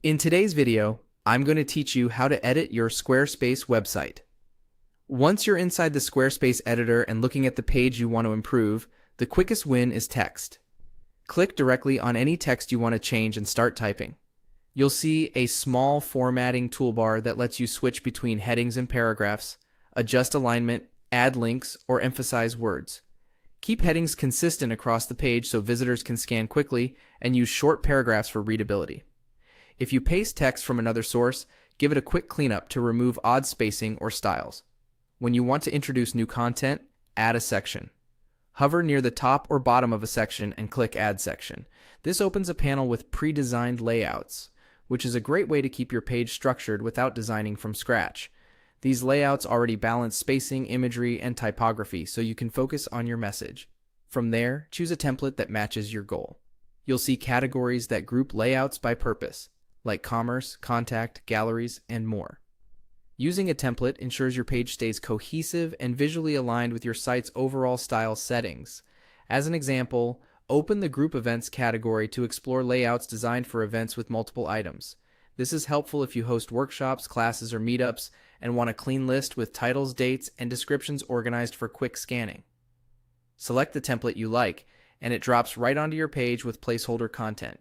In today's video, I'm going to teach you how to edit your Squarespace website. Once you're inside the Squarespace editor and looking at the page you want to improve, the quickest win is text. Click directly on any text you want to change and start typing. You'll see a small formatting toolbar that lets you switch between headings and paragraphs, adjust alignment, add links, or emphasize words. Keep headings consistent across the page so visitors can scan quickly, and use short paragraphs for readability. If you paste text from another source, give it a quick cleanup to remove odd spacing or styles. When you want to introduce new content, add a section. Hover near the top or bottom of a section and click Add Section. This opens a panel with pre-designed layouts, which is a great way to keep your page structured without designing from scratch. These layouts already balance spacing, imagery, and typography, so you can focus on your message. From there, choose a template that matches your goal. You'll see categories that group layouts by purpose, like commerce, contact, galleries, and more. Using a template ensures your page stays cohesive and visually aligned with your site's overall style settings. As an example, open the Group Events category to explore layouts designed for events with multiple items. This is helpful if you host workshops, classes, or meetups and want a clean list with titles, dates, and descriptions organized for quick scanning. Select the template you like, and it drops right onto your page with placeholder content.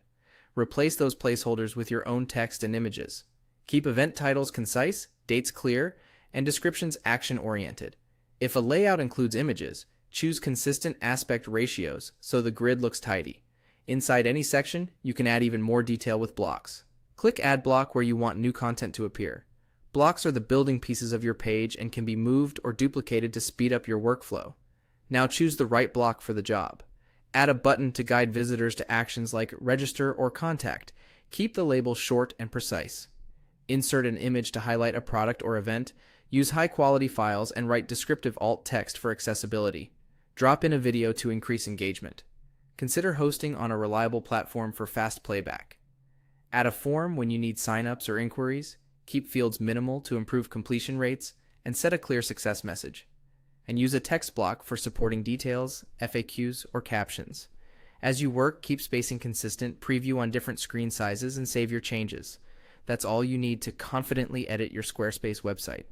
Replace those placeholders with your own text and images. Keep event titles concise, dates clear, and descriptions action-oriented. If a layout includes images, choose consistent aspect ratios so the grid looks tidy. Inside any section, you can add even more detail with blocks. Click Add Block where you want new content to appear. Blocks are the building pieces of your page and can be moved or duplicated to speed up your workflow. Now choose the right block for the job. Add a button to guide visitors to actions like register or contact. Keep the label short and precise. Insert an image to highlight a product or event. Use high-quality files and write descriptive alt text for accessibility. Drop in a video to increase engagement. Consider hosting on a reliable platform for fast playback. Add a form when you need signups or inquiries. Keep fields minimal to improve completion rates, and set a clear success message. And use a text block for supporting details, FAQs, or captions. As you work, keep spacing consistent, preview on different screen sizes, and save your changes. That's all you need to confidently edit your Squarespace website.